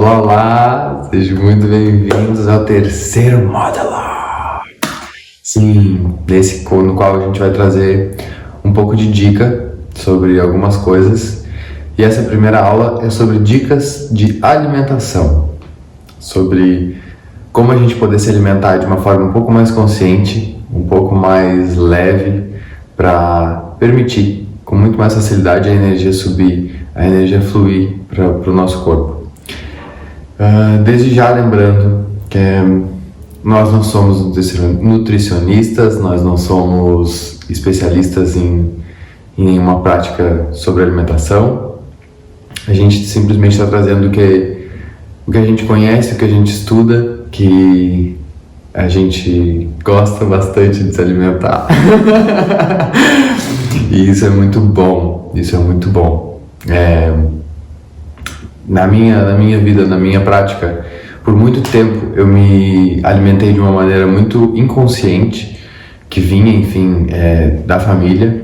Olá, olá! Sejam muito bem-vindos ao terceiro módulo! Sim, no qual a gente vai trazer um pouco de dica sobre algumas coisas. E essa primeira aula é sobre dicas de alimentação, sobre como a gente poder se alimentar de uma forma um pouco mais consciente, um pouco mais leve, para permitir com muito mais facilidade a energia subir, a energia fluir para o nosso corpo. Desde já lembrando que nós não somos nutricionistas, nós não somos especialistas em uma prática sobre alimentação. A gente simplesmente está trazendo o que a gente conhece, o que a gente estuda, que a gente gosta bastante de se alimentar. E isso é muito bom, Na minha vida, na minha prática, por muito tempo eu me alimentei de uma maneira muito inconsciente, que vinha, enfim, da família.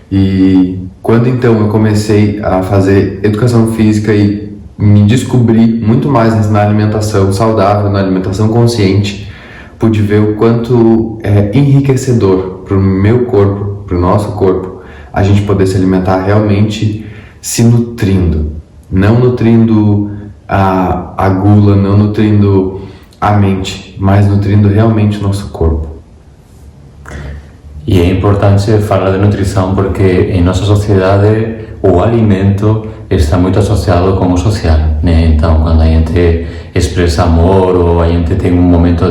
E quando então eu comecei a fazer educação física e me descobri muito mais na alimentação saudável, na alimentação consciente, pude ver o quanto é enriquecedor para o meu corpo, para o nosso corpo, a gente poder se alimentar realmente se nutrindo. Não nutrindo a gula, não nutrindo a mente, mas nutrindo realmente o nosso corpo. E é importante falar de nutrição porque em nossa sociedade o alimento está muito associado com o social, né? Então, quando a gente expressa amor ou a gente tem um momento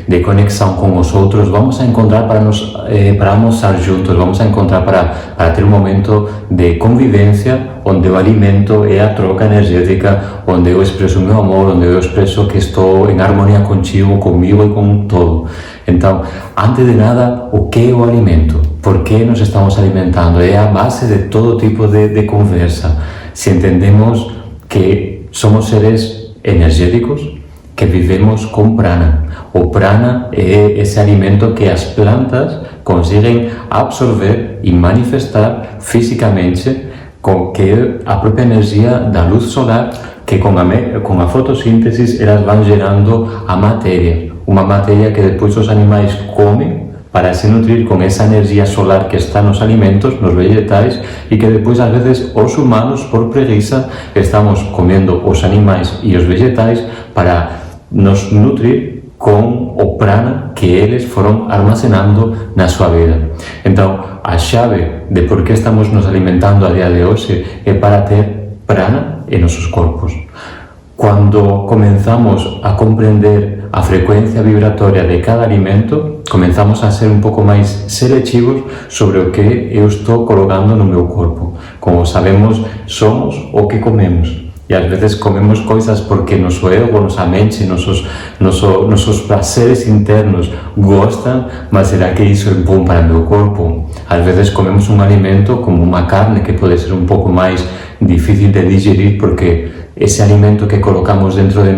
de conexão com os outros, vamos a encontrar para almoçar juntos, vamos a encontrar para ter um momento de convivência onde o alimento é a troca energética, onde eu expresso o meu amor, onde eu expresso que estou em harmonia contigo, comigo e com todo. Então, antes de nada, o que é o alimento? Por que nos estamos alimentando? É a base de todo tipo de conversa. Se entendemos que somos seres energéticos, que vivemos com prana. O prana é esse alimento que as plantas conseguem absorver e manifestar fisicamente com que a própria energia da luz solar, que com a fotossíntese elas vão gerando a matéria. Uma matéria que depois os animais comem para se nutrir com essa energia solar que está nos alimentos, nos vegetais, e que depois, às vezes, os humanos, por preguiça, estamos comendo os animais e os vegetais para nos nutrir com o prana que eles foram armazenando na sua vida. Então, a chave de por que estamos nos alimentando a dia de hoje é para ter prana em nossos corpos. Quando começamos a compreender a frequência vibratória de cada alimento, começamos a ser um pouco mais seletivos sobre o que eu estou colocando no meu corpo. Como sabemos, somos o que comemos. E às vezes comemos coisas porque nosso ego, nossa mente, nossos prazeres internos gostam, mas será que isso é bom para o meu corpo? Às vezes comemos um alimento como uma carne que pode ser um pouco mais difícil de digerir porque esse alimento que colocamos dentro de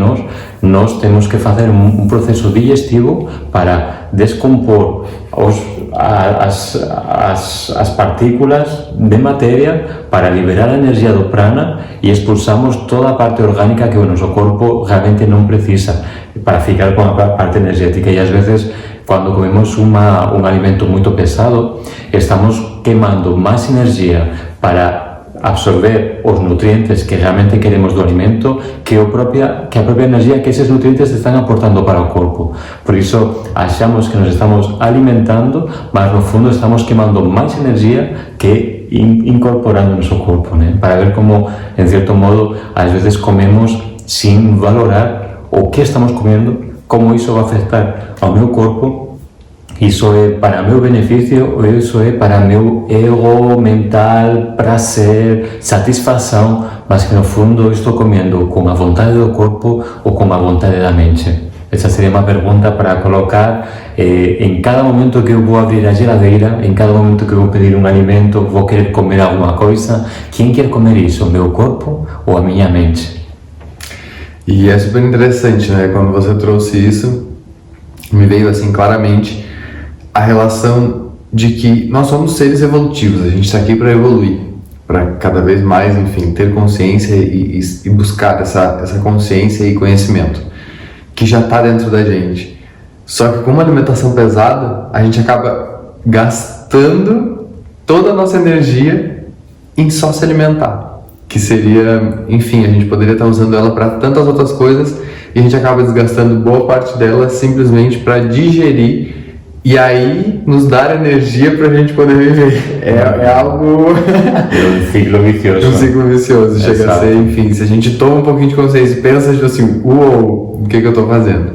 nós temos que fazer um processo digestivo para descompor as partículas de matéria para liberar a energia do prana e expulsamos toda a parte orgânica que o nosso corpo realmente não precisa para ficar com a parte energética. E às vezes, quando comemos um alimento muito pesado, estamos queimando mais energia para absorver os nutrientes que realmente queremos do alimento que a própria energia que esses nutrientes estão aportando para o corpo. Por isso, achamos que nos estamos alimentando, mas no fundo estamos queimando mais energia que incorporando no nosso corpo, né? Para ver como, em certo modo, às vezes comemos sem valorar o que estamos comendo, como isso vai afetar ao meu corpo. Isso é para meu benefício ou isso é para meu ego mental, prazer, satisfação, mas que no fundo eu estou comendo com a vontade do corpo ou com a vontade da mente? Essa seria uma pergunta para colocar em cada momento que eu vou abrir a geladeira, em cada momento que eu vou pedir um alimento, vou querer comer alguma coisa. Quem quer comer isso? O meu corpo ou a minha mente? E é super interessante, né? Quando você trouxe isso, me veio assim claramente a relação de que nós somos seres evolutivos, a gente está aqui para evoluir. para cada vez mais, enfim, ter consciência e buscar essa consciência e conhecimento que já está dentro da gente. Só que com uma alimentação pesada, a gente acaba gastando toda a nossa energia em só se alimentar, que seria, enfim, a gente poderia estar usando ela para tantas outras coisas e a gente acaba desgastando boa parte dela simplesmente para digerir e aí nos dar energia para a gente poder viver. É algo... É um ciclo vicioso. Um ciclo vicioso, chega a ser, enfim, se a gente toma um pouquinho de consciência e pensa assim, uou, o que eu estou fazendo?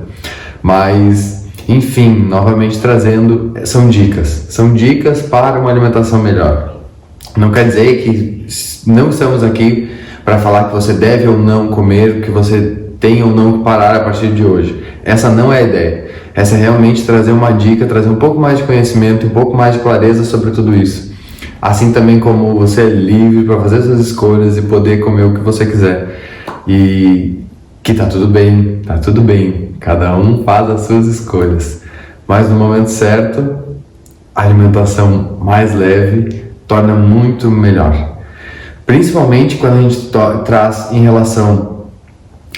Mas, enfim, novamente trazendo, são dicas para uma alimentação melhor. Não quer dizer que não estamos aqui para falar que você deve ou não comer, que você tem ou não que parar a partir de hoje. Essa não é a ideia. Essa é realmente trazer uma dica, trazer um pouco mais de conhecimento, um pouco mais de clareza sobre tudo isso. Assim também como você é livre para fazer suas escolhas e poder comer o que você quiser. E que tá tudo bem. Cada um faz as suas escolhas. Mas no momento certo, a alimentação mais leve torna muito melhor. Principalmente quando a gente traz em relação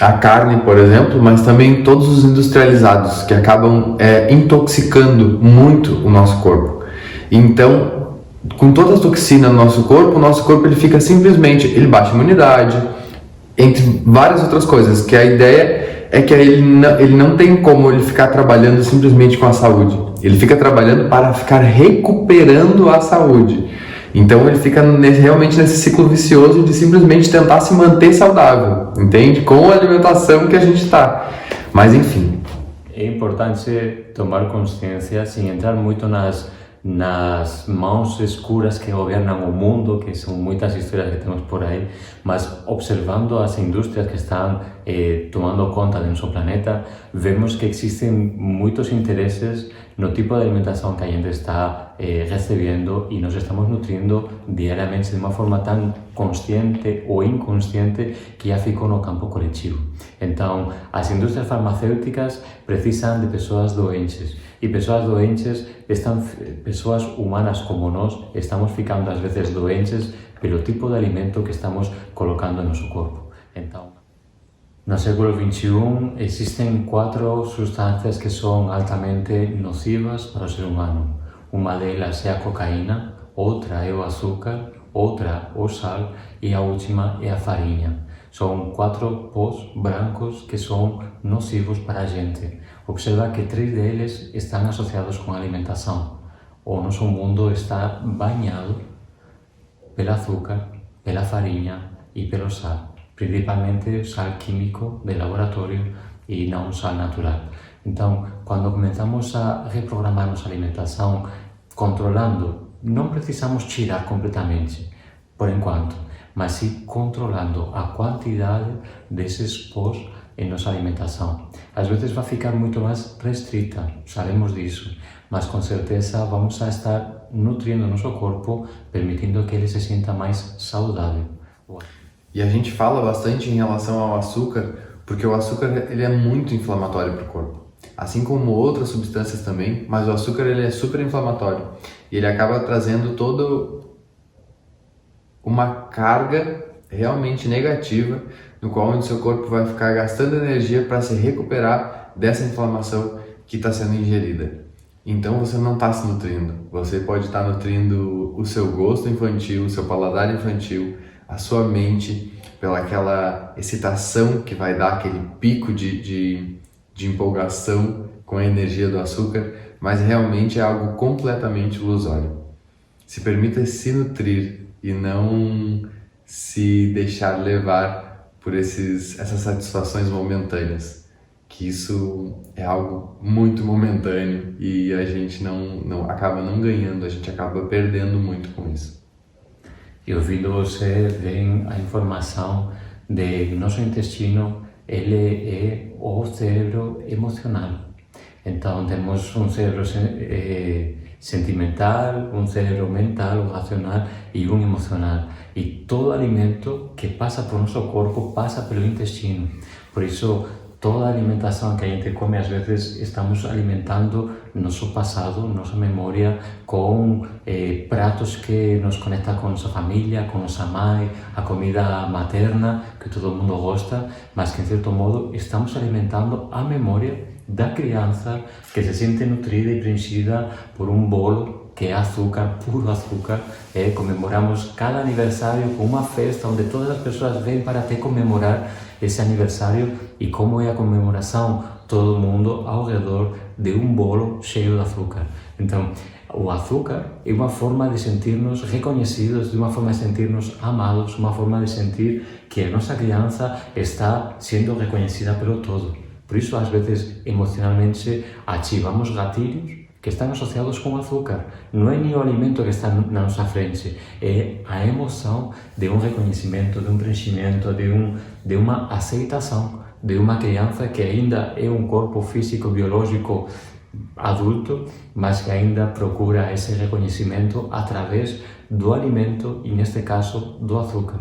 à carne, por exemplo, mas também todos os industrializados que acabam intoxicando muito o nosso corpo. Então, com toda a toxina no nosso corpo, o nosso corpo ele fica simplesmente, ele baixa a imunidade, entre várias outras coisas, que a ideia é que ele não tem como ele ficar trabalhando simplesmente com a saúde. Ele fica trabalhando para ficar recuperando a saúde. Então ele fica realmente nesse ciclo vicioso de simplesmente tentar se manter saudável, entende? Com a alimentação que a gente está. Mas enfim. É importante tomar consciência sem entrar muito nas mãos escuras que governam o mundo, que são muitas histórias que temos por aí, mas observando as indústrias que estão tomando conta do nosso planeta, vemos que existem muitos interesses no tipo de alimentação que a gente está recebendo e nos estamos nutrindo diariamente de uma forma tão consciente ou inconsciente que já ficou no campo coletivo. Então, as indústrias farmacêuticas precisam de pessoas doentes. E pessoas doentes, pessoas humanas como nós, estamos ficando às vezes doentes pelo tipo de alimento que estamos colocando no nosso corpo. Então, no século XXI existem 4 substâncias que são altamente nocivas para o ser humano. Uma delas é a cocaína, outra é o açúcar, outra o sal e a última é a farinha. São 4 pós brancos que são nocivos para a gente. Observa que 3 deles estão associados com a alimentação. O nosso mundo está banhado pelo açúcar, pela farinha e pelo sal. Principalmente sal químico de laboratório e não sal natural. Então, quando começamos a reprogramar nossa alimentação, controlando, não precisamos tirar completamente, por enquanto, mas sim controlando a quantidade desses pós em nossa alimentação. Às vezes vai ficar muito mais restrita, sabemos disso, mas com certeza vamos a estar nutrindo nosso corpo, permitindo que ele se sinta mais saudável. E a gente fala bastante em relação ao açúcar, porque o açúcar ele é muito inflamatório para o corpo. Assim como outras substâncias também, mas o açúcar ele é super inflamatório. E ele acaba trazendo toda uma carga realmente negativa, no qual o seu corpo vai ficar gastando energia para se recuperar dessa inflamação que está sendo ingerida. Então você não está se nutrindo, você pode estar nutrindo o seu gosto infantil, o seu paladar infantil, a sua mente, pelaquela excitação que vai dar aquele pico de empolgação com a energia do açúcar, mas realmente é algo completamente ilusório. Se permita se nutrir e não se deixar levar por essas satisfações momentâneas, que isso é algo muito momentâneo e a gente não acaba não ganhando, a gente acaba perdendo muito com isso. E ouvindo você, vem a informação de que nosso intestino ele é o cérebro emocional. Então temos um cérebro sentimental, um cérebro mental, um racional e um emocional. E todo alimento que passa por nosso corpo passa pelo intestino. Por isso, toda a alimentação que a gente come, às vezes estamos alimentando nosso passado, nossa memória, com pratos que nos conectam com nossa família, com nossa mãe, a comida materna, que todo mundo gosta, mas que, em certo modo, estamos alimentando a memória da criança que se sente nutrida e preenchida por um bolo que é açúcar, puro açúcar. Comemoramos cada aniversário com uma festa onde todas as pessoas vêm para até comemorar esse aniversário. E como é a comemoração? Todo mundo ao redor de um bolo cheio de açúcar. Então, o açúcar é uma forma de sentir-nos reconhecidos, de uma forma de sentir-nos amados, uma forma de sentir que a nossa criança está sendo reconhecida pelo todo. Por isso, às vezes, emocionalmente, ativamos gatilhos que estão associados com o açúcar. Não é nem o alimento que está na nossa frente, é a emoção de um reconhecimento, de um preenchimento, de uma aceitação de uma criança que ainda é um corpo físico, biológico adulto, mas que ainda procura esse reconhecimento através do alimento e, neste caso, do açúcar.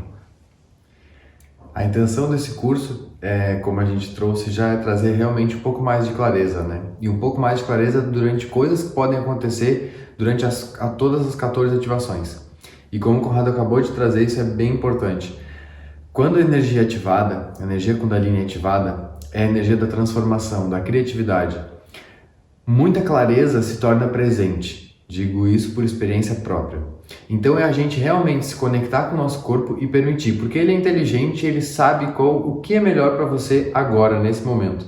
A intenção desse curso, como a gente trouxe, já é trazer realmente um pouco mais de clareza, né? E um pouco mais de clareza durante coisas que podem acontecer durante todas as 14 ativações. E como o Conrado acabou de trazer, isso é bem importante. Quando a energia é ativada, a energia Kundalini é ativada, é a energia da transformação, da criatividade. Muita clareza se torna presente. Digo isso por experiência própria. Então é a gente realmente se conectar com o nosso corpo e permitir, porque ele é inteligente, ele sabe o que é melhor para você agora, nesse momento.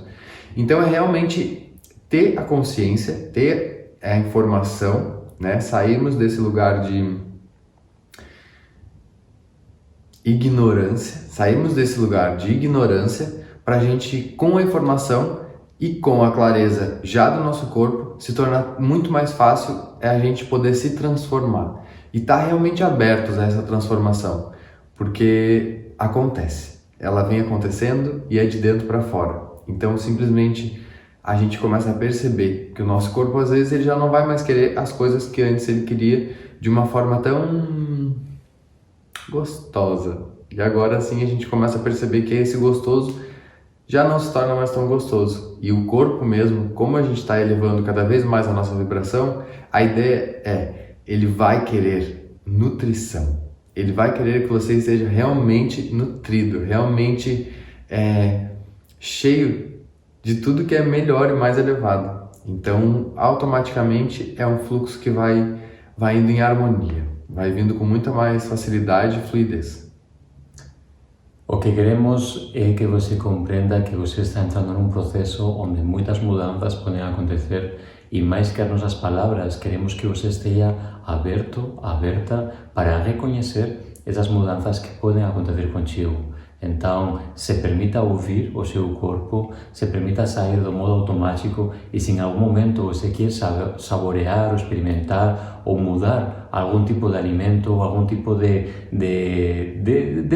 Então é realmente ter a consciência, ter a informação, né? Sairmos desse lugar de ignorância, para a gente, com a informação e com a clareza já do nosso corpo, se tornar muito mais fácil a gente poder se transformar. E estar realmente abertos a essa transformação, porque acontece, ela vem acontecendo e é de dentro para fora. Então simplesmente a gente começa a perceber que o nosso corpo às vezes ele já não vai mais querer as coisas que antes ele queria de uma forma tão gostosa. E agora sim a gente começa a perceber que esse gostoso já não se torna mais tão gostoso. E o corpo mesmo, como a gente está elevando cada vez mais a nossa vibração, a ideia ele vai querer nutrição. Ele vai querer que você esteja realmente nutrido, realmente cheio de tudo que é melhor e mais elevado. Então, automaticamente é um fluxo que vai indo em harmonia, vai vindo com muita mais facilidade e fluidez. O que queremos é que você compreenda que você está entrando num processo onde muitas mudanças podem acontecer e, mais que as nossas palavras, queremos que você esteja aberto, aberta para reconhecer essas mudanças que podem acontecer contigo. Então, se permita ouvir o seu corpo, se permita sair do modo automático e se em algum momento você quer saborear ou experimentar ou mudar algum tipo de alimento ou algum tipo de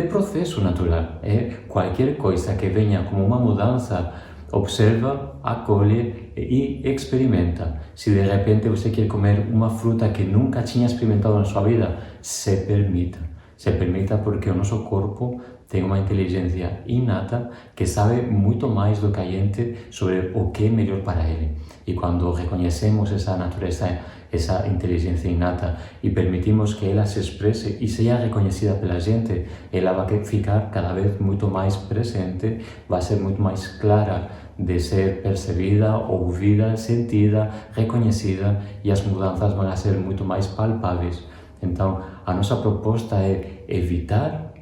processo natural. Qualquer coisa que venha como uma mudança, observa, acolhe e experimenta. Se de repente você quer comer uma fruta que nunca tinha experimentado na sua vida, se permita. Se permita, porque o nosso corpo tem uma inteligência inata que sabe muito mais do que a gente sobre o que é melhor para ele. E quando reconhecemos essa natureza, essa inteligência inata e permitimos que ela se expresse e seja reconhecida pela gente, ela vai ficar cada vez muito mais presente, vai ser muito mais clara de ser percebida, ouvida, sentida, reconhecida, e as mudanças vão ser muito mais palpáveis. Então, a nossa proposta é evitar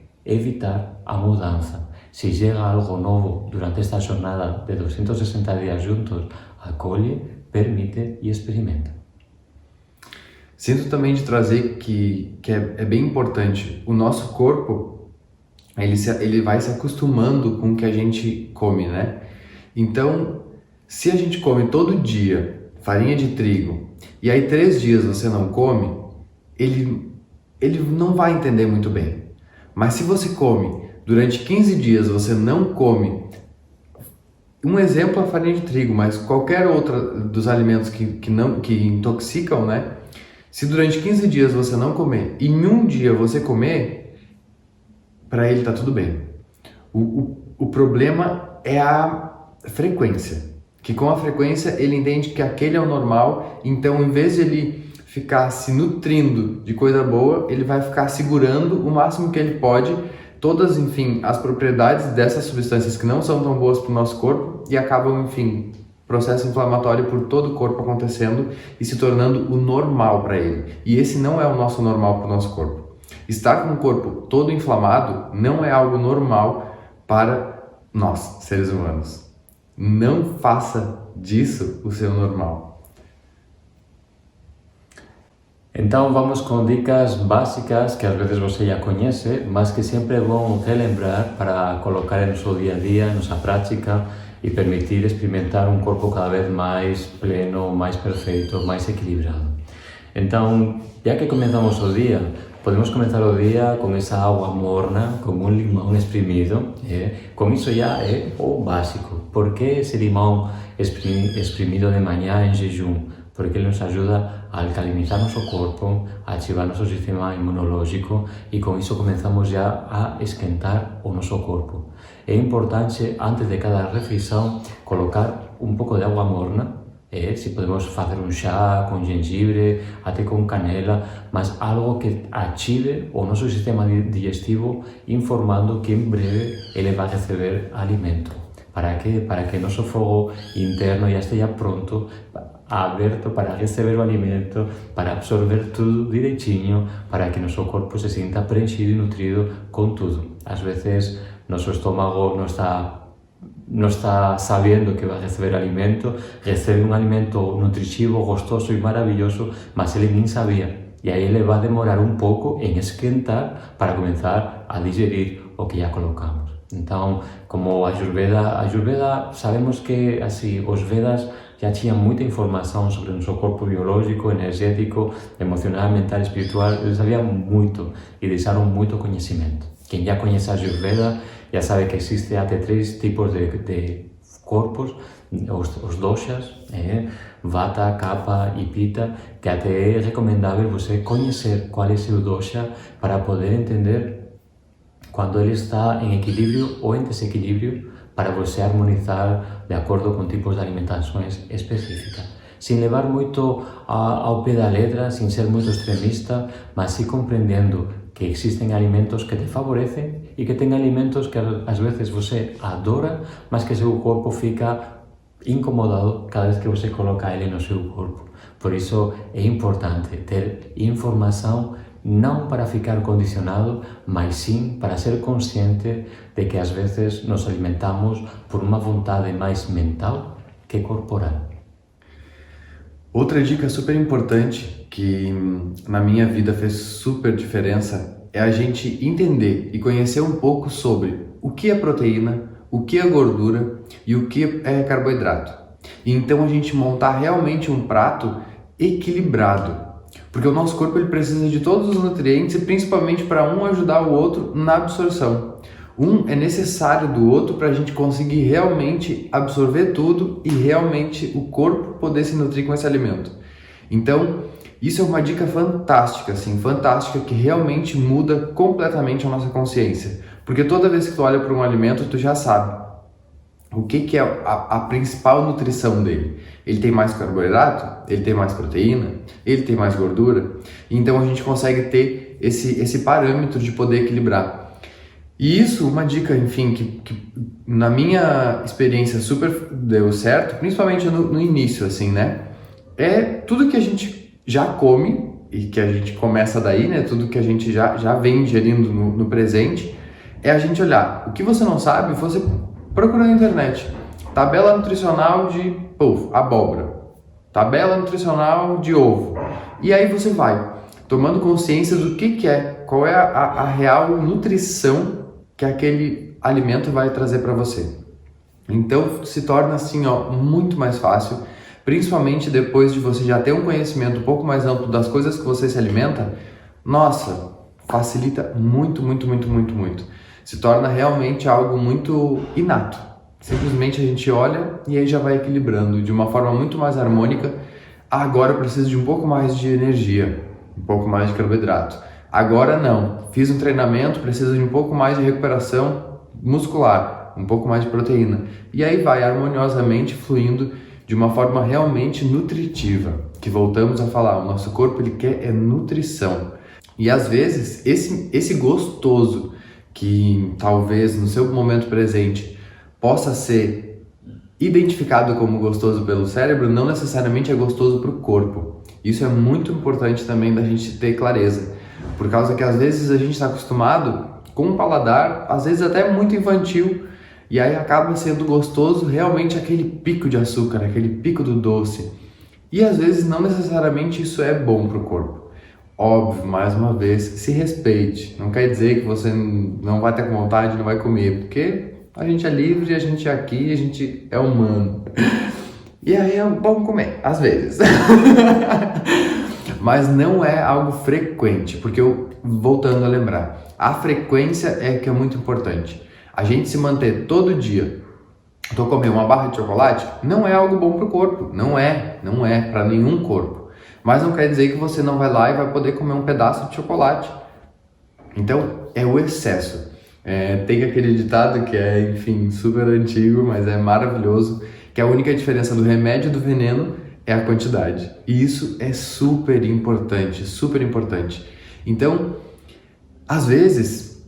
a mudança. Se chega algo novo durante esta jornada de 260 dias juntos, acolhe, permite e experimenta. Sinto também de trazer que é bem importante. O nosso corpo, ele vai se acostumando com o que a gente come, né? Então, se a gente come todo dia farinha de trigo e aí 3 dias você não come, ele não vai entender muito bem. Mas se você come, durante 15 dias você não come, um exemplo é a farinha de trigo, mas qualquer outro dos alimentos que intoxicam, né? Se durante 15 dias você não comer e em um dia você comer, para ele tá tudo bem. O problema é a frequência. Que com a frequência ele entende que aquele é o normal, então em vez de ele ficar se nutrindo de coisa boa, ele vai ficar segurando o máximo que ele pode todas, enfim, as propriedades dessas substâncias que não são tão boas para o nosso corpo e acabam, enfim, processo inflamatório por todo o corpo acontecendo e se tornando o normal para ele. E esse não é o nosso normal para o nosso corpo. Estar com o corpo todo inflamado não é algo normal para nós, seres humanos. Não faça disso o seu normal. Então vamos com dicas básicas que às vezes você já conhece, mas que sempre vão relembrar para colocar no seu dia a dia, na sua prática e permitir experimentar um corpo cada vez mais pleno, mais perfeito, mais equilibrado. Então, já que começamos o dia, podemos começar o dia com essa água morna, com um limão espremido. Com isso já é o básico. Por que esse limão espremido de manhã em jejum? Porque ele nos ajuda a alcalinizar nosso corpo, a ativar nosso sistema imunológico e com isso começamos já a esquentar o nosso corpo. É importante, antes de cada refeição, colocar um pouco de água morna. Se podemos fazer um chá com gengibre, até com canela, mas algo que ative o nosso sistema digestivo, informando que em breve ele vai receber alimento. Para quê? Para que nosso fogo interno já esteja pronto, aberto para receber o alimento, para absorver tudo direitinho, para que nosso corpo se sinta preenchido e nutrido com tudo. Às vezes, nosso estômago não está sabendo que vai receber alimento, recebe um alimento nutritivo, gostoso e maravilhoso, mas ele nem sabia. E aí ele vai demorar um pouco em esquentar para começar a digerir o que já colocamos. Então, como a Ayurveda sabemos que assim, os Vedas já tinham muita informação sobre o nosso corpo biológico, energético, emocional, mental, espiritual, eles sabiam muito e deixaram muito conhecimento. Quem já conhece a Ayurveda já sabe que existe até 3 tipos de corpos, os doshas, Vata, Kapha e Pitta, que até é recomendável você conhecer qual é o seu dosha para poder entender quando ele está em equilíbrio ou em desequilíbrio, para você harmonizar de acordo com tipos de alimentações específicas. Sem levar muito ao pé da letra, sem ser muito extremista, mas sim compreendendo que existem alimentos que te favorecem e que tem alimentos que às vezes você adora, mas que seu corpo fica incomodado cada vez que você coloca ele no seu corpo. Por isso é importante ter informação, não para ficar condicionado, mas sim para ser consciente de que às vezes nos alimentamos por uma vontade mais mental que corporal. Outra dica super importante que na minha vida fez super diferença é a gente entender e conhecer um pouco sobre o que é proteína, o que é gordura e o que é carboidrato. E então a gente montar realmente um prato equilibrado. Porque o nosso corpo ele precisa de todos os nutrientes e principalmente para um ajudar o outro na absorção. Um é necessário do outro para a gente conseguir realmente absorver tudo e realmente o corpo poder se nutrir com esse alimento. Então, isso é uma dica fantástica, assim, fantástica, que realmente muda completamente a nossa consciência. Porque toda vez que tu olha para um alimento, tu já sabe o que é a principal nutrição dele. Ele tem mais carboidrato? Ele tem mais proteína? Ele tem mais gordura? Então a gente consegue ter esse parâmetro de poder equilibrar. E isso, uma dica, enfim, que na minha experiência super deu certo, principalmente no início, assim, né? É tudo que a gente já come e que a gente começa daí, né? Tudo que a gente já vem ingerindo no presente, é a gente olhar. O que você não sabe, você procura na internet. Tabela nutricional de abóbora. Tabela nutricional de ovo. E aí você vai tomando consciência do que é, qual é a real nutrição que aquele alimento vai trazer para você. Então se torna assim, muito mais fácil, principalmente depois de você já ter um conhecimento um pouco mais amplo das coisas que você se alimenta. Nossa, facilita muito, muito, muito, muito, muito. Se torna realmente algo muito inato. Simplesmente a gente olha e aí já vai equilibrando de uma forma muito mais harmônica. Agora eu preciso de um pouco mais de energia, um pouco mais de carboidrato. Agora não, fiz um treinamento, preciso de um pouco mais de recuperação muscular. um pouco mais de proteína. E aí vai harmoniosamente fluindo de uma forma realmente nutritiva, que voltamos a falar, o nosso corpo ele quer é nutrição. E às vezes esse gostoso que talvez no seu momento presente possa ser identificado como gostoso pelo cérebro, não necessariamente é gostoso para o corpo. Isso é muito importante também da gente ter clareza, por causa que às vezes a gente está acostumado com um paladar, às vezes até muito infantil, e aí acaba sendo gostoso realmente aquele pico de açúcar, aquele pico do doce. E às vezes não necessariamente isso é bom para o corpo. Óbvio, mais uma vez, se respeite. Não quer dizer que você não vai ter vontade, não vai comer, porque a gente é livre, a gente é aqui, a gente é humano. E aí é bom comer, às vezes. Mas não é algo frequente, porque voltando a lembrar, a frequência é que é muito importante. A gente se manter todo dia, tô comendo uma barra de chocolate, não é algo bom para o corpo, não é para nenhum corpo. Mas não quer dizer que você não vai lá e vai poder comer um pedaço de chocolate. Então, é o excesso. Tem aquele ditado que é, enfim, super antigo, mas é maravilhoso, que a única diferença do remédio e do veneno é a quantidade. E isso é super importante, super importante. Então, às vezes,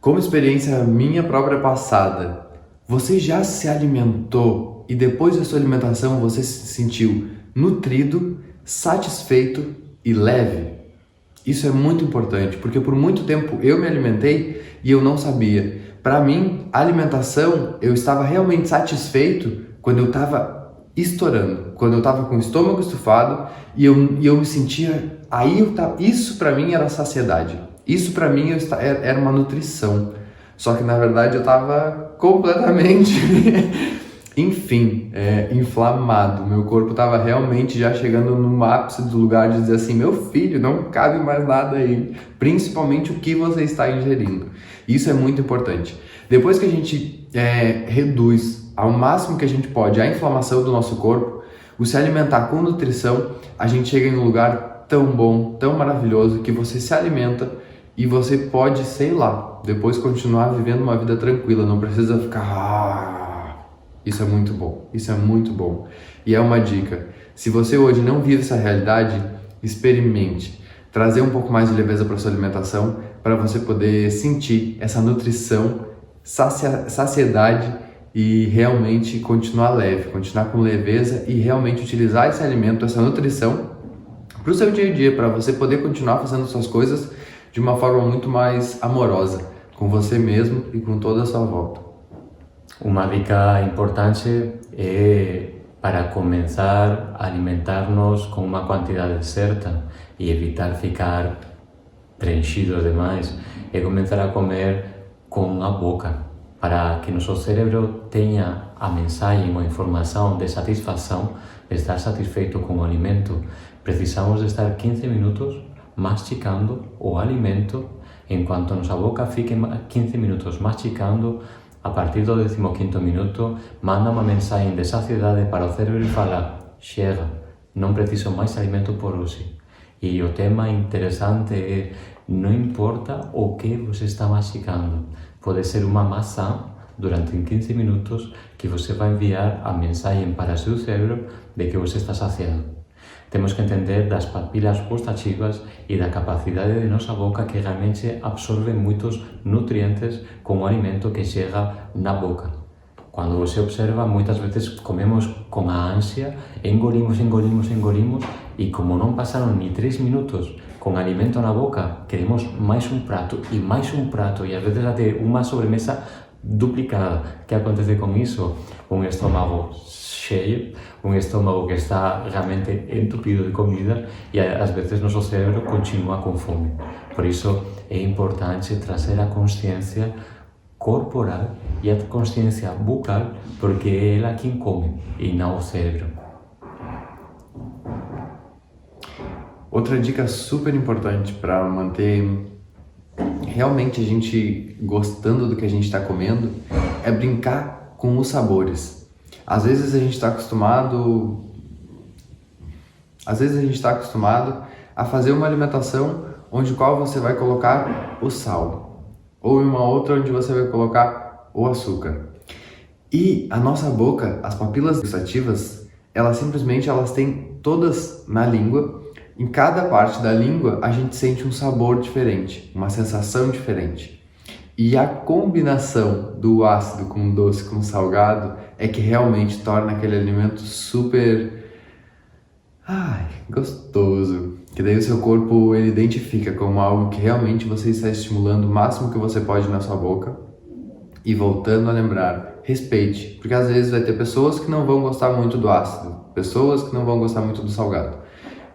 como experiência minha própria passada, você já se alimentou e depois da sua alimentação você se sentiu nutrido, satisfeito e leve? Isso é muito importante, porque por muito tempo eu me alimentei e eu não sabia. Para mim, a alimentação, eu estava realmente satisfeito quando eu estava estourando, quando eu estava com o estômago estufado e eu me sentia... Isso para mim era saciedade. Isso para mim era uma nutrição. Só que na verdade eu estava completamente... Enfim, inflamado. Meu corpo estava realmente já chegando no ápice do lugar de dizer assim, meu filho, não cabe mais nada aí, principalmente o que você está ingerindo. Isso é muito importante. Depois que a gente reduz ao máximo que a gente pode a inflamação do nosso corpo, o se alimentar com nutrição, a gente chega em um lugar tão bom, tão maravilhoso, que você se alimenta e você pode, sei lá, depois continuar vivendo uma vida tranquila, não precisa ficar... Isso é muito bom, isso é muito bom. E é uma dica, se você hoje não vive essa realidade, experimente. Trazer um pouco mais de leveza para sua alimentação, para você poder sentir essa nutrição, saciedade e realmente continuar leve, continuar com leveza e realmente utilizar esse alimento, essa nutrição para o seu dia a dia, para você poder continuar fazendo suas coisas de uma forma muito mais amorosa, com você mesmo e com toda a sua volta. Uma dica importante é para começar a alimentar-nos com uma quantidade certa e evitar ficar preenchidos demais, é começar a comer com a boca, para que nosso cérebro tenha a mensagem ou a informação de satisfação, de estar satisfeito com o alimento. Precisamos de estar 15 minutos masticando o alimento, enquanto nossa boca fique 15 minutos masticando. A partir do 15º minuto, manda uma mensagem de saciedade para o cérebro e fala, chega, não preciso mais alimento por hoje. E o tema interessante é, não importa o que você está masticando, pode ser uma maçã durante 15 minutos que você vai enviar a mensagem para seu cérebro de que você está saciado. Temos que entender das papilas gustativas e da capacidade de nossa boca que realmente absorve muitos nutrientes com o alimento que chega na boca. Quando você observa, muitas vezes comemos com a ânsia, engolimos e como não passaram nem 3 minutos com alimento na boca, queremos mais um prato e às vezes até uma sobremesa duplicada. O que acontece com isso? Um estômago cheio, um estômago que está realmente entupido de comida e às vezes nosso cérebro continua com fome. Por isso é importante trazer a consciência corporal e a consciência bucal, porque é ela quem come e não o cérebro. Outra dica super importante para manter realmente a gente gostando do que a gente está comendo é brincar com os sabores. Às vezes a gente está acostumado a fazer uma alimentação onde qual você vai colocar o sal, ou em uma outra onde você vai colocar ou açúcar. E a nossa boca, as papilas gustativas, elas têm todas na língua. Em cada parte da língua a gente sente um sabor diferente, uma sensação diferente. E a combinação do ácido com o doce com o salgado é que realmente torna aquele alimento super gostoso. Que daí o seu corpo ele identifica como algo que realmente você está estimulando o máximo que você pode na sua boca. E voltando a lembrar, respeite, porque às vezes vai ter pessoas que não vão gostar muito do ácido, pessoas que não vão gostar muito do salgado.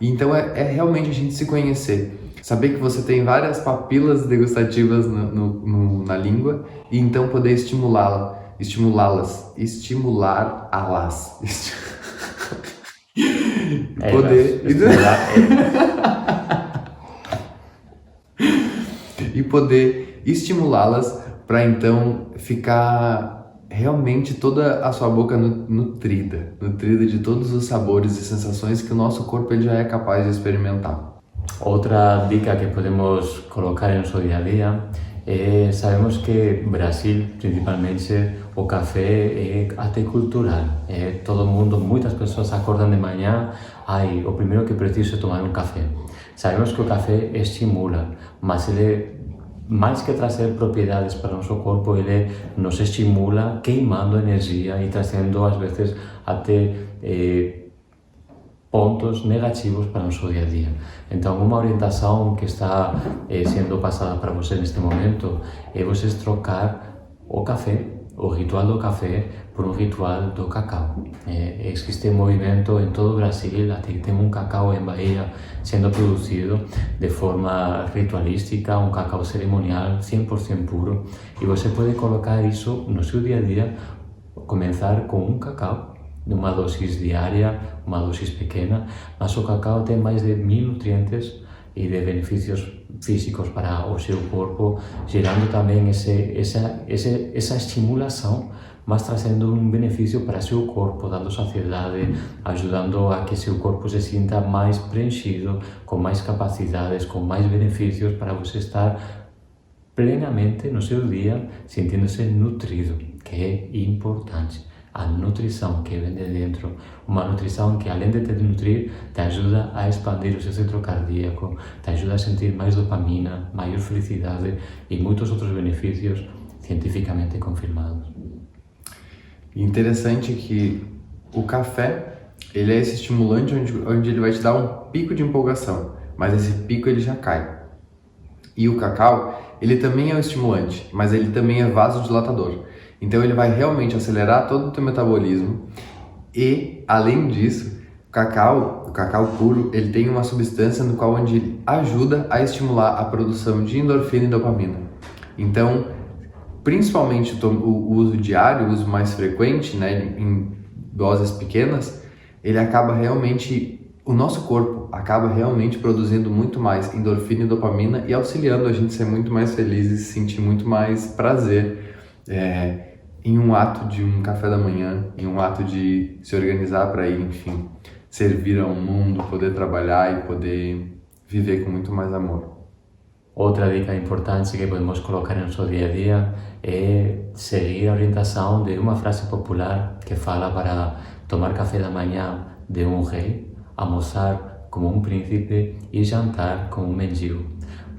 E então é realmente a gente se conhecer, saber que você tem várias papilas degustativas na língua e então poder estimular-las. E poder estimulá-las para então ficar realmente toda a sua boca nutrida de todos os sabores e sensações que o nosso corpo ele já é capaz de experimentar. Outra dica que podemos colocar em nosso dia a dia é, sabemos que Brasil, principalmente, o café é até cultural. Todo mundo, muitas pessoas acordam de manhã, o primeiro que preciso é tomar um café. Sabemos que o café estimula, mas ele mais que trazer propriedades para o nosso corpo, ele nos estimula queimando energia e trazendo, às vezes, até pontos negativos para o nosso dia a dia. Então, uma orientação que está sendo passada para você neste momento é vocês trocar o café, o ritual do café, por um ritual do cacau. Existe movimento em todo o Brasil, até que tem um cacau em Bahia sendo produzido de forma ritualística, um cacau cerimonial 100% puro, e você pode colocar isso no seu dia a dia, começar com um cacau, uma dose diária, uma dose pequena, mas o cacau tem mais de 1000 nutrientes e de benefícios físicos para o seu corpo, gerando também essa estimulação, mas trazendo um benefício para seu corpo, dando saciedade, ajudando a que seu corpo se sinta mais preenchido, com mais capacidades, com mais benefícios, para você estar plenamente no seu dia sentindo-se nutrido, que é importante. A nutrição que vem de dentro, uma nutrição que além de te nutrir, te ajuda a expandir o seu centro cardíaco, te ajuda a sentir mais dopamina, maior felicidade e muitos outros benefícios cientificamente confirmados. Interessante que o café, ele é esse estimulante onde ele vai te dar um pico de empolgação, mas esse pico ele já cai. E o cacau, ele também é um estimulante, mas ele também é vasodilatador. Então ele vai realmente acelerar todo o teu metabolismo e, além disso, o cacau puro, ele tem uma substância no qual onde ele ajuda a estimular a produção de endorfina e dopamina. Então, principalmente o uso diário, o uso mais frequente, né, em doses pequenas, ele acaba realmente, o nosso corpo acaba realmente produzindo muito mais endorfina e dopamina e auxiliando a gente a ser muito mais feliz e sentir muito mais prazer em um ato de um café da manhã, em um ato de se organizar para ir, enfim, servir ao mundo, poder trabalhar e poder viver com muito mais amor. Outra dica importante que podemos colocar no nosso dia a dia é seguir a orientação de uma frase popular que fala para tomar café da manhã de um rei, almoçar como um príncipe e jantar como um mendigo.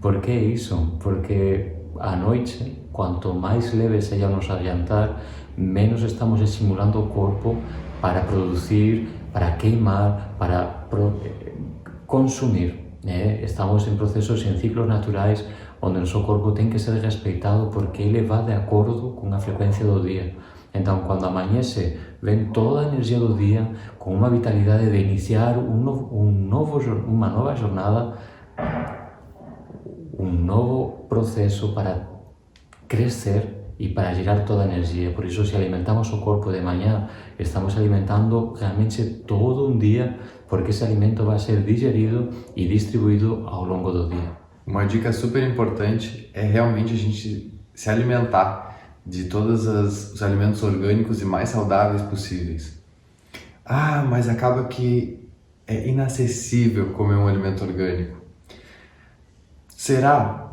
Por que isso? Porque à noite, quanto mais leve seja o nosso jantar, menos estamos estimulando o corpo para produzir, para queimar, para consumir. Estamos em processos, em ciclos naturais, onde o nosso corpo tem que ser respeitado porque ele vai de acordo com a frequência do dia. Então, quando amanhece, vem toda a energia do dia com uma vitalidade de iniciar uma nova jornada, um novo processo para crescer e para gerar toda a energia. Por isso, se alimentamos o corpo de manhã, estamos alimentando realmente todo um dia, porque esse alimento vai ser digerido e distribuído ao longo do dia. Uma dica super importante é realmente a gente se alimentar de todos os alimentos orgânicos e mais saudáveis possíveis. Mas acaba que é inacessível comer um alimento orgânico. Será?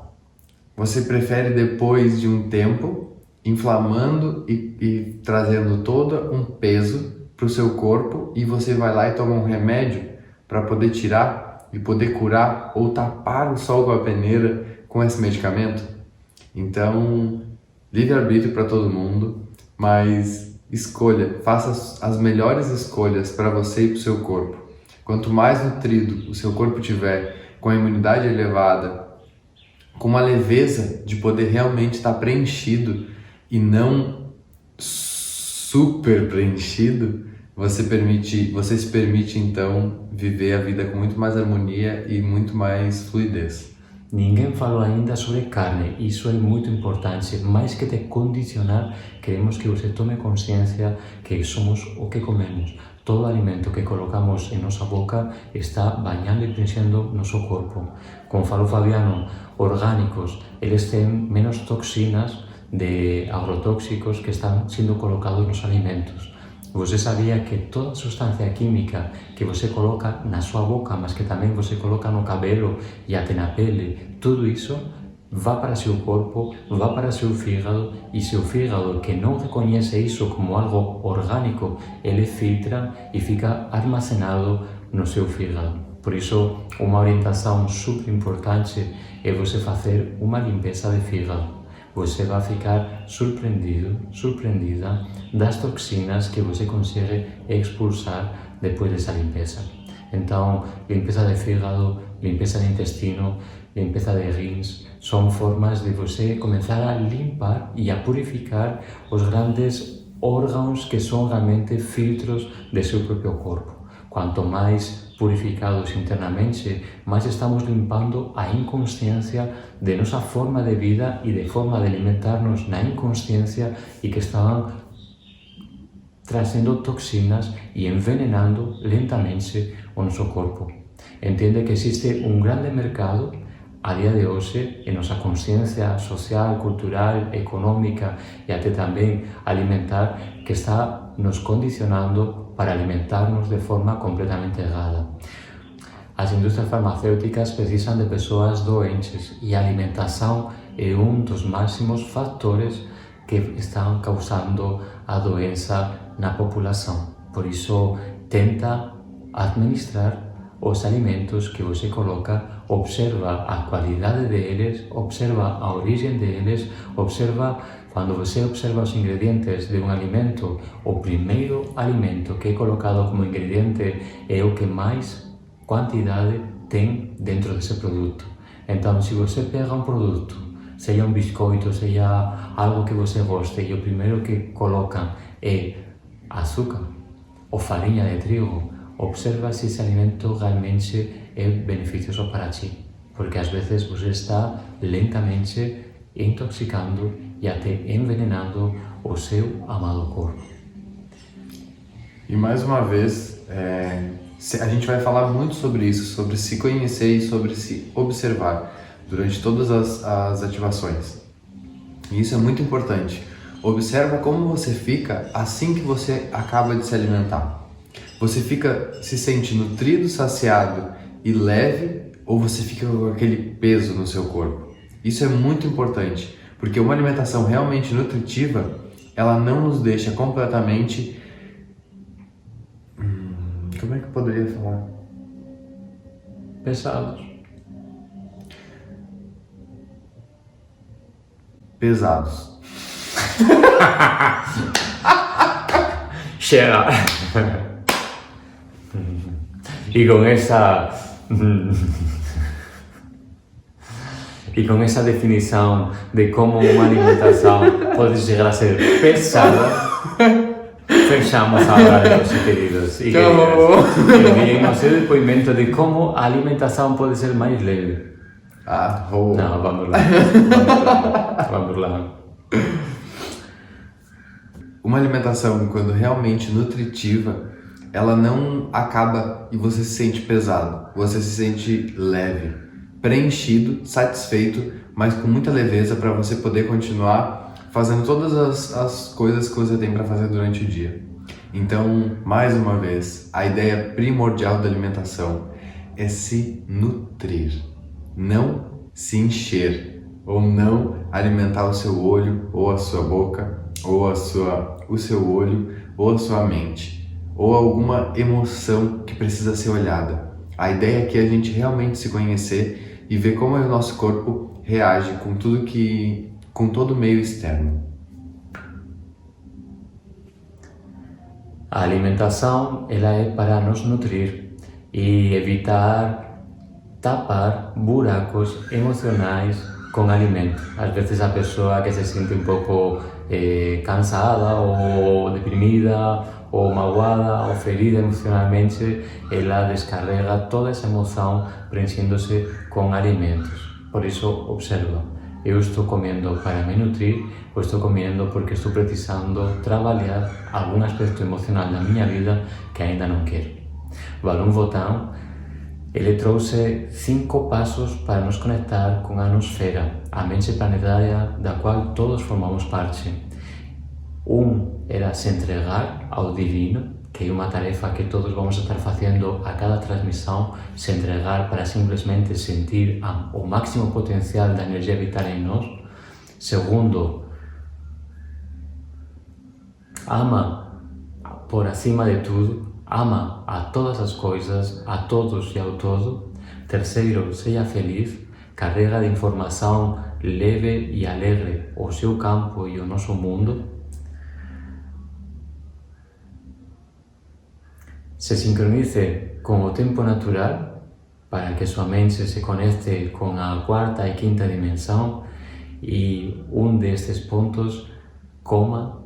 Você prefere depois de um tempo inflamando e trazendo todo um peso para o seu corpo, e você vai lá e toma um remédio para poder tirar e poder curar ou tapar o sol com a peneira com esse medicamento. Então, livre-arbítrio para todo mundo, mas escolha, faça as melhores escolhas para você e para o seu corpo. Quanto mais nutrido o seu corpo tiver, com a imunidade elevada, com uma leveza de poder realmente estar preenchido e não super preenchido, você se permite então viver a vida com muito mais harmonia e muito mais fluidez. Ninguém falou ainda sobre carne, isso é muito importante. Mais que te condicionar, queremos que você tome consciência que somos o que comemos. Todo alimento que colocamos em nossa boca está banhando e preenchendo nosso corpo. Como falou Fabiano, orgânicos, eles têm menos toxinas de agrotóxicos que estão sendo colocados nos alimentos. Você sabia que toda substância química que você coloca na sua boca, mas que também você coloca no cabelo e até na pele, tudo isso vai para seu corpo, vai para seu fígado, e seu fígado, que não reconhece isso como algo orgânico, ele filtra e fica armazenado no seu fígado. Por isso, uma orientação super importante é você fazer uma limpeza de fígado. Você vai ficar surpreendida das toxinas que você consegue expulsar depois dessa limpeza. Então, limpeza de fígado, limpeza de intestino, limpeza de rins, são formas de você começar a limpar e a purificar os grandes órgãos que são realmente filtros de seu próprio corpo. Quanto mais purificados internamente, mais estamos limpando a inconsciência de nossa forma de vida e de forma de alimentar-nos na inconsciência, e que estavam trazendo toxinas e envenenando lentamente o nosso corpo. Entende que existe um grande mercado a dia de hoje em nossa consciência social, cultural, econômica e até também alimentar, que está nos condicionando para alimentar-nos de forma completamente errada. As indústrias farmacêuticas precisam de pessoas doentes, e a alimentação é um dos máximos fatores que estão causando a doença na população. Por isso, tenta administrar os alimentos que você coloca, observa a qualidade deles, observa a origem deles, observa. Quando você observa os ingredientes de um alimento, o primeiro alimento que é colocado como ingrediente é o que mais quantidade tem dentro desse produto. Então, se você pega um produto, seja um biscoito, seja algo que você goste, e o primeiro que colocam é açúcar ou farinha de trigo, observa se esse alimento realmente é beneficioso para ti, porque às vezes você está lentamente intoxicando e até envenenando o seu amado corpo. E mais uma vez, a gente vai falar muito sobre isso, sobre se conhecer e sobre se observar durante todas as ativações. E isso é muito importante. Observa como você fica assim que você acaba de se alimentar. Você fica se sente nutrido, saciado e leve, ou você fica com aquele peso no seu corpo? Isso é muito importante, porque uma alimentação realmente nutritiva, ela não nos deixa completamente... Como é que eu poderia falar? Pesados. Pesados. Chega! E com essa... E com essa definição de como uma alimentação pode chegar a ser pesada, fechamos a hora, meus queridos e queridas. E no seu depoimento de como a alimentação pode ser mais leve. Não, vamos lá. Uma alimentação, quando realmente nutritiva, ela não acaba e você se sente pesado, você se sente leve, preenchido, satisfeito, mas com muita leveza para você poder continuar fazendo todas as coisas que você tem para fazer durante o dia. Então, mais uma vez, a ideia primordial da alimentação é se nutrir, não se encher. ou não alimentar o seu olho, ou a sua boca, ou o seu olho, ou a sua mente, ou alguma emoção que precisa ser olhada. A ideia aqui é a gente realmente se conhecer e ver como o nosso corpo reage com todo o meio externo. A alimentação, ela é para nos nutrir e evitar tapar buracos emocionais com alimento. Às vezes a pessoa que se sente um pouco cansada ou deprimida ou magoada ou ferida emocionalmente, ela descarrega toda essa emoção preenchendo-se com alimentos. Por isso, observa, eu estou comendo para me nutrir ou estou comendo porque estou precisando trabalhar algum aspecto emocional da minha vida que ainda não quero. Valum Votan, ele trouxe 5 passos para nos conectar com a nosfera, a mente planetária da qual todos formamos parte. Era se entregar ao divino, que é uma tarefa que todos vamos estar fazendo a cada transmissão, se entregar para simplesmente sentir o máximo potencial da energia vital em nós. Segundo, ama por acima de tudo, ama a todas as coisas, a todos e ao todo. Terceiro, seja feliz, carrega de informação leve e alegre o seu campo e o nosso mundo. Se sincronize com o tempo natural para que sua mente se conecte com a 4ª e 5ª dimensão e destes pontos, coma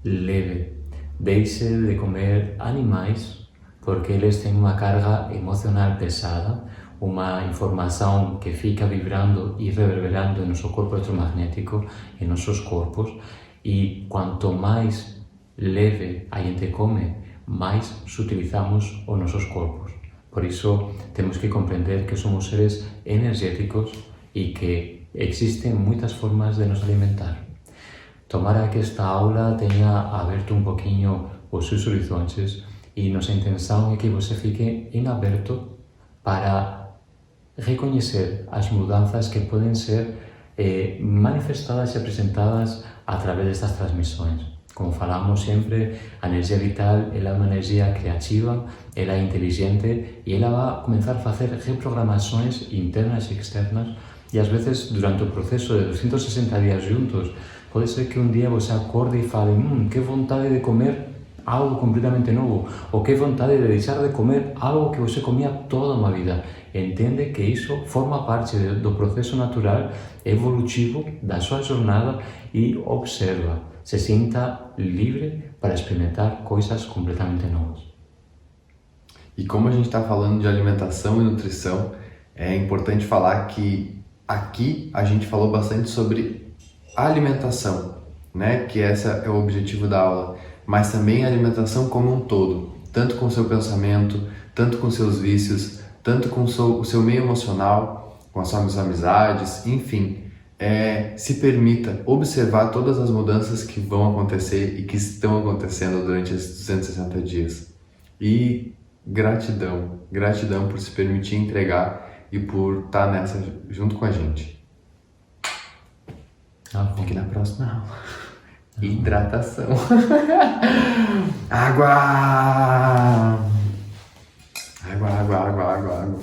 leve. Deixe de comer animais porque eles têm uma carga emocional pesada, uma informação que fica vibrando e reverberando em nosso corpo eletromagnético, em nossos corpos, e quanto mais leve a gente come, mais sutilizamos os nossos corpos. Por isso, temos que compreender que somos seres energéticos e que existem muitas formas de nos alimentar. Tomara que esta aula tenha aberto um pouquinho os seus horizontes e nossa intenção é que você fique em aberto para reconhecer as mudanças que podem ser manifestadas e apresentadas através destas transmissões. Como falamos sempre, a energia vital ela é uma energia criativa, ela é inteligente e ela vai começar a fazer reprogramações internas e externas e às vezes durante o processo de 260 dias juntos pode ser que um dia você acorde e fale que vontade de comer algo completamente novo ou que vontade de deixar de comer algo que você comia toda uma vida. Entende que isso forma parte do processo natural evolutivo da sua jornada e observa. Se sinta livre para experimentar coisas completamente novas. E como a gente está falando de alimentação e nutrição, é importante falar que aqui a gente falou bastante sobre alimentação, né? Que esse é o objetivo da aula, mas também a alimentação como um todo, tanto com o seu pensamento, tanto com seus vícios, tanto com o seu meio emocional, com as suas amizades, enfim. Se permita observar todas as mudanças que vão acontecer e que estão acontecendo durante esses 260 dias. E gratidão por se permitir entregar e por estar nessa junto com a gente. Fique na próxima aula. Hidratação. Água! Água.